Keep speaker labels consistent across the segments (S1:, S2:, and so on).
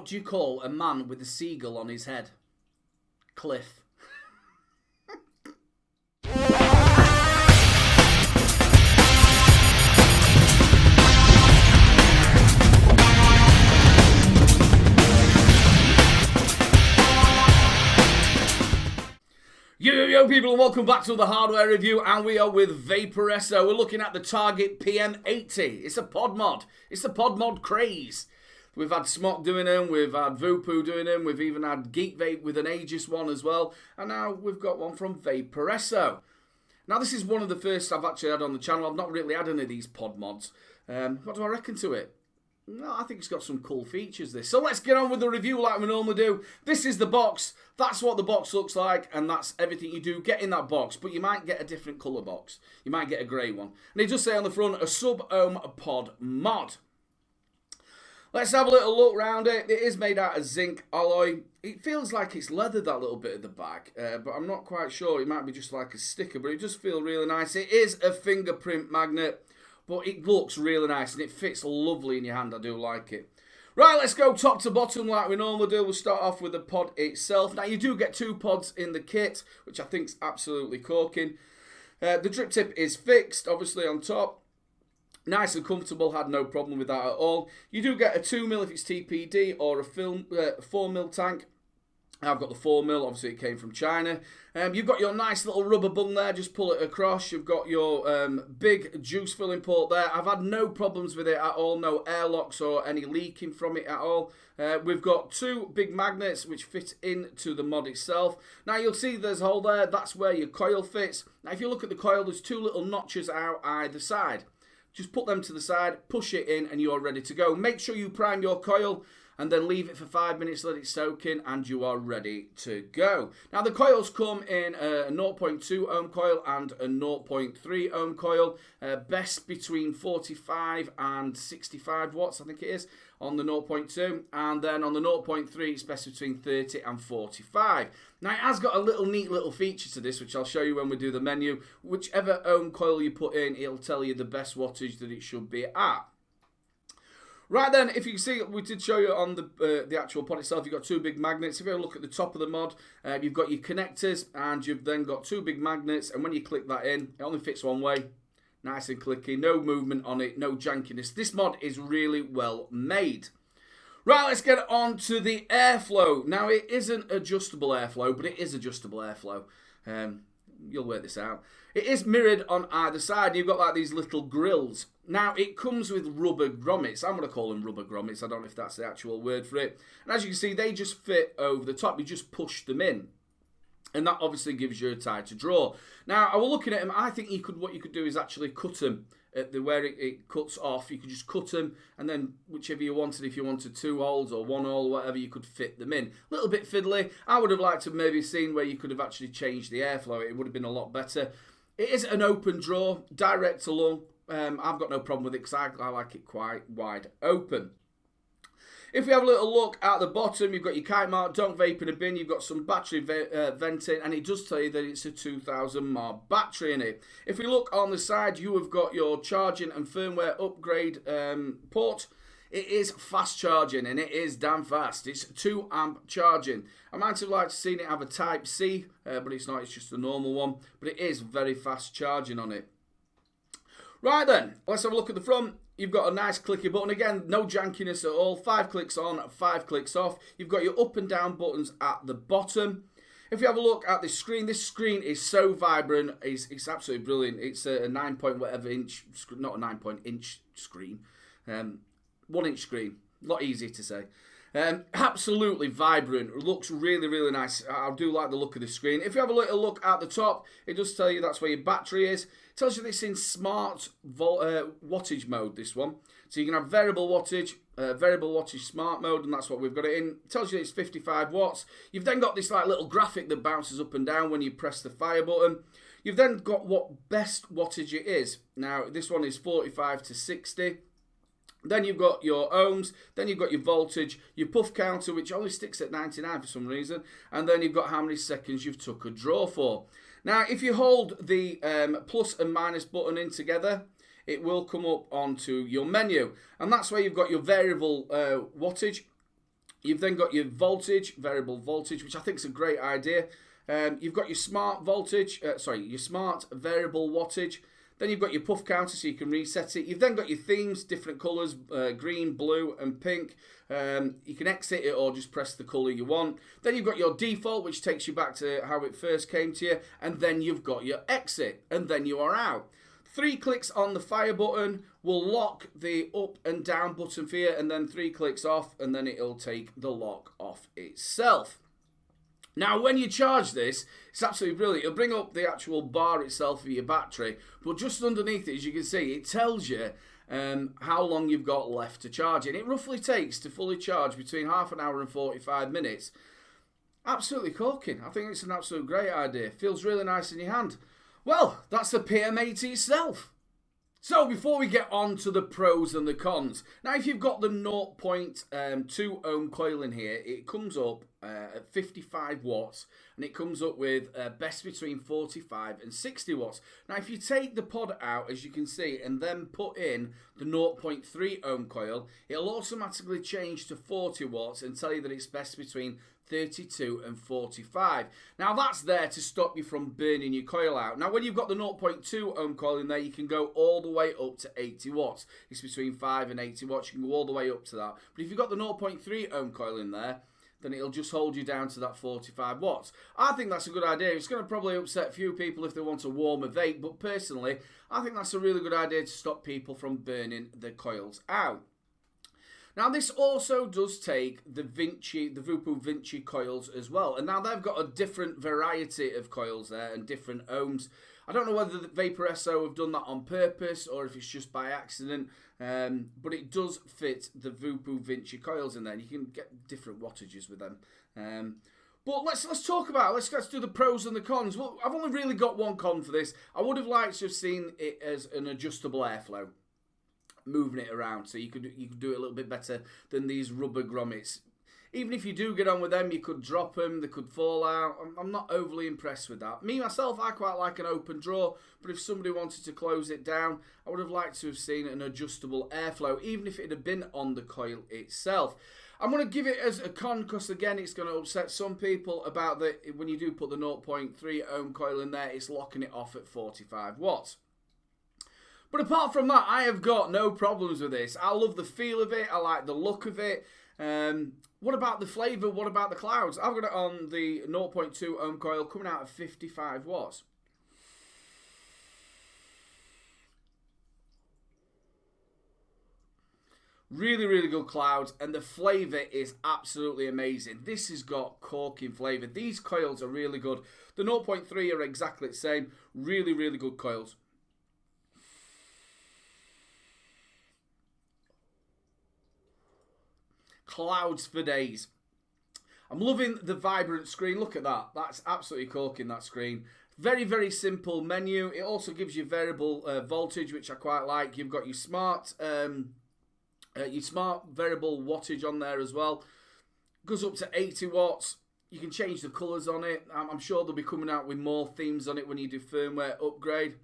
S1: What do you call a man with a seagull on his head? Cliff. Yo people, and welcome back to the hardware review, and we are with Vaporesso. We're looking at the Target PM80. It's a pod mod. It's the pod mod craze. We've had Smock doing them, we've had Voopoo doing them, we've even had Geek Vape with an Aegis one as well, and now we've got one from Vaporesso. Now this is one of the first I've actually had on the channel. I've not really had any of these pod mods. What do I reckon to it? No, I think it's got some cool features, this. So let's get on with the review like we normally do. This is the box. That's what the box looks like, and that's everything you do get in that box. But you might get a different colour box. You might get a grey one. And it does say on the front, a SUB-OHM pod mod. Let's have a little look around it. It is made out of zinc alloy. It feels like it's leather, that little bit of the back, but I'm not quite sure. It might be just like a sticker, but it does feel really nice. It is a fingerprint magnet, but it looks really nice and it fits lovely in your hand. I do like it. Right, let's go top to bottom like we normally do. We'll start off with the pod itself. Now, you do get 2 pods in the kit, which I think is absolutely corking. The drip tip is fixed, obviously, on top. Nice and comfortable, had no problem with that at all. You do get a 2mm if it's TPD or a 4mm tank. I've got the 4mm, obviously it came from China. You've got your nice little rubber bung there, just pull it across. You've got your big juice filling port there. I've had no problems with it at all, no airlocks or any leaking from it at all. We've got 2 big magnets which fit into the mod itself. Now you'll see there's a hole there, that's where your coil fits. Now if you look at the coil, there's 2 little notches out either side. Just put them to the side, push it in, and you're ready to go. Make sure you prime your coil and then leave it for 5 minutes, let it soak in, and you are ready to go. Now the coils come in a 0.2 ohm coil and a 0.3 ohm coil, best between 45 and 65 watts, I think it is, on the 0.2, and then on the 0.3 it's best between 30 and 45. Now it has got a neat little feature to this, which I'll show you when we do the menu. Whichever ohm coil you put in, it'll tell you the best wattage that it should be at. Right then, if you can see, we did show you on the actual pod itself, you've got 2 big magnets. If you have a look at the top of the mod, you've got your connectors, and you've then got 2 big magnets, and when you click that in, it only fits one way. Nice and clicky, no movement on it, no jankiness. This mod is really well made. Right, let's get on to the airflow. Now, it isn't adjustable airflow, but it is adjustable airflow. You'll work this out. It is mirrored on either side. You've got like these little grills. Now, it comes with rubber grommets. I'm going to call them rubber grommets. I don't know if that's the actual word for it. And as you can see, they just fit over the top. You just push them in. And that obviously gives you a tighter draw. Now, I was looking at them. I think what you could do is actually cut them at where it cuts off. You could just cut them, and then whichever you wanted, if you wanted 2 holes or 1 hole, whatever, you could fit them in. A little bit fiddly. I would have liked to have maybe seen where you could have actually changed the airflow. It would have been a lot better. It is an open draw, direct to lung. I've got no problem with it because I like it quite wide open. If we have a little look at the bottom, you've got your kite mark, don't vape in a bin, you've got some battery venting, and it does tell you that it's a 2000 mAh battery in it. If we look on the side, you have got your charging and firmware upgrade port. It is fast charging, and it is damn fast. It's 2 amp charging. I might have liked to seen it have a Type C, but it's not, it's just a normal one. But it is very fast charging on it. Right then, let's have a look at the front. You've got a nice clicky button. Again, no jankiness at all. 5 clicks on, 5 clicks off. You've got your up and down buttons at the bottom. If you have a look at this screen is so vibrant. It's absolutely brilliant. It's a 9 point whatever inch, not a 9 point inch screen. 1 inch screen. A lot easier to say. Absolutely vibrant. It looks really, really nice. I do like the look of the screen. If you have a little look at the top, it does tell you that's where your battery is. It tells you this in smart wattage mode, this one. So you can have variable wattage smart mode, and that's what we've got it in. It tells you it's 55 watts. You've then got this like little graphic that bounces up and down when you press the fire button. You've then got what best wattage it is. Now, this one is 45 to 60. Then you've got your ohms, then you've got your voltage, your puff counter, which only sticks at 99 for some reason, and then you've got how many seconds you've took a draw for. Now, if you hold the plus and minus button in together, it will come up onto your menu, and that's where you've got your variable wattage. You've then got your voltage, variable voltage, which I think is a great idea. You've got your smart voltage, your smart variable wattage. Then you've got your puff counter so you can reset it. You've then got your themes, different colours, green, blue and pink. You can exit it or just press the colour you want. Then you've got your default, which takes you back to how it first came to you. And then you've got your exit, and then you are out. 3 clicks on the fire button will lock the up and down button for you, and then 3 clicks off, and then it'll take the lock off itself. Now, when you charge this, it's absolutely brilliant. It'll bring up the actual bar itself for your battery, but just underneath it, as you can see, it tells you how long you've got left to charge it. It roughly takes to fully charge between half an hour and 45 minutes. Absolutely corking. I think it's an absolute great idea. Feels really nice in your hand. Well, that's the PM80 itself. So before we get on to the pros and the cons, now if you've got the 0.2 ohm coil in here, it comes up at 55 watts and it comes up with best between 45 and 60 watts. Now if you take the pod out, as you can see, and then put in the 0.3 ohm coil, it'll automatically change to 40 watts and tell you that it's best between 32 and 45. Now that's there to stop you from burning your coil out. Now when you've got the 0.2 ohm coil in there, you can go all the way up to 80 watts. It's between 5 and 80 watts. You can go all the way up to that. But if you've got the 0.3 ohm coil in there, then it'll just hold you down to that 45 watts. I think that's a good idea. It's going to probably upset a few people if they want a warmer vape, but personally, I think that's a really good idea to stop people from burning their coils out. Now this also does take the Vaporesso Vinci coils as well, and now they've got a different variety of coils there and different ohms. I don't know whether the Vaporesso have done that on purpose or if it's just by accident, but it does fit the Vaporesso Vinci coils in there. And you can get different wattages with them. But let's talk about it. Let's do the pros and the cons. Well, I've only really got one con for this. I would have liked to have seen it as an adjustable airflow, moving it around, so you could do it a little bit better than these rubber grommets. Even if you do get on with them, you could drop them, they could fall out. I'm not overly impressed with that. Me, myself, I quite like an open drawer, but if somebody wanted to close it down, I would have liked to have seen an adjustable airflow, even if it had been on the coil itself. I'm going to give it as a con, because again, it's going to upset some people about that when you do put the 0.3 ohm coil in there, it's locking it off at 45 watts. But apart from that, I have got no problems with this. I love the feel of it. I like the look of it. What about the flavour? What about the clouds? I've got it on the 0.2 ohm coil coming out at 55 watts. Really, really good clouds, and the flavour is absolutely amazing. This has got corking flavour. These coils are really good. The 0.3 are exactly the same. Really, really good coils. Clouds for days. I'm loving the vibrant screen. Look at that. That's absolutely corking, that screen. Very, very simple menu. It also gives you variable voltage, which I quite like. You've got your smart variable wattage on there as well. Goes up to 80 watts. You can change the colours on it. I'm sure they'll be coming out with more themes on it when you do firmware upgrade.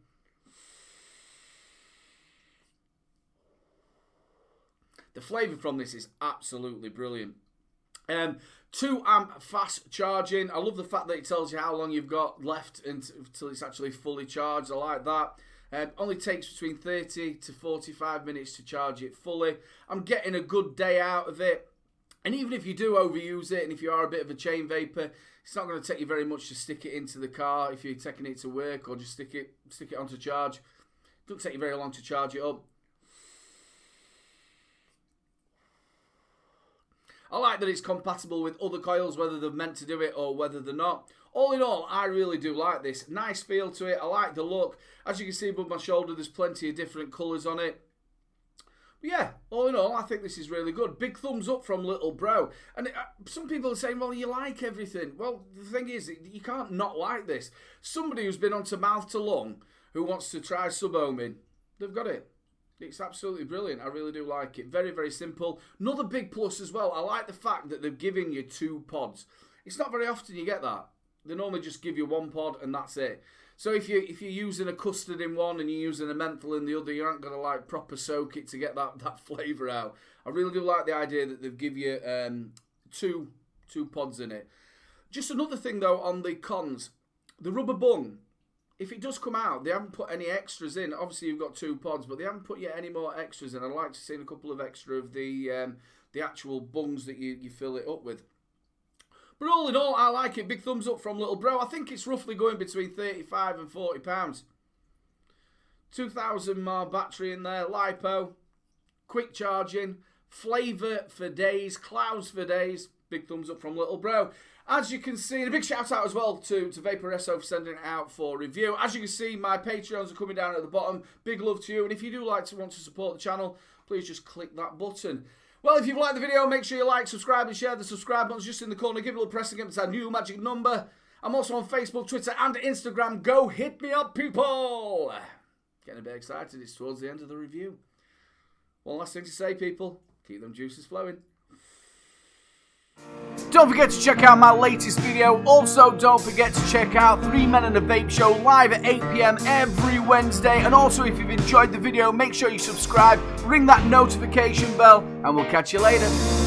S1: The flavour from this is absolutely brilliant. 2 amp fast charging. I love the fact that it tells you how long you've got left until it's actually fully charged. I like that. Only takes between 30 to 45 minutes to charge it fully. I'm getting a good day out of it. And even if you do overuse it, and if you are a bit of a chain vapor, it's not going to take you very much to stick it into the car if you're taking it to work, or just stick it onto charge. It doesn't take you very long to charge it up. I like that it's compatible with other coils, whether they're meant to do it or whether they're not. All in all, I really do like this. Nice feel to it. I like the look. As you can see above my shoulder, there's plenty of different colours on it. But yeah, all in all, I think this is really good. Big thumbs up from Little Bro. And some people are saying, well, you like everything. Well, the thing is, you can't not like this. Somebody who's been onto mouth to lung, who wants to try SUB-OHMing, they've got it. It's absolutely brilliant. I really do like it. Very, very simple. Another big plus as well, I like the fact that they're giving you 2 pods. It's not very often you get that. They normally just give you 1 pod and that's it. So if you're using a custard in one and you're using a menthol in the other, you aren't going to like proper soak it to get that flavour out. I really do like the idea that they've give you two pods in it. Just another thing though on the cons, the rubber bung. If it does come out, they haven't put any extras in. Obviously, you've got 2 pods, but they haven't put yet any more extras in. I'd like to see a couple of extra of the actual bungs that you fill it up with. But all in all, I like it. Big thumbs up from Little Bro. I think it's roughly going between £35 and £40. 2,000 mAh battery in there, lipo, quick charging, flavour for days, clouds for days. Big thumbs up from Little Bro. As you can see, and a big shout out as well to Vaporesso for sending it out for review. As you can see, my Patreons are coming down at the bottom. Big love to you. And if you do want to support the channel, please just click that button. Well, if you've liked the video, make sure you like, subscribe, and share. The subscribe button's just in the corner. Give it a little press and get that new magic number. I'm also on Facebook, Twitter, and Instagram. Go hit me up, people. Getting a bit excited. It's towards the end of the review. One last thing to say, people. Keep them juices flowing. Don't forget to check out my latest video. Also, don't forget to check out 3 Men and a Vape Show live at 8 PM every Wednesday. And also, if you've enjoyed the video, make sure you subscribe, ring that notification bell, and we'll catch you later.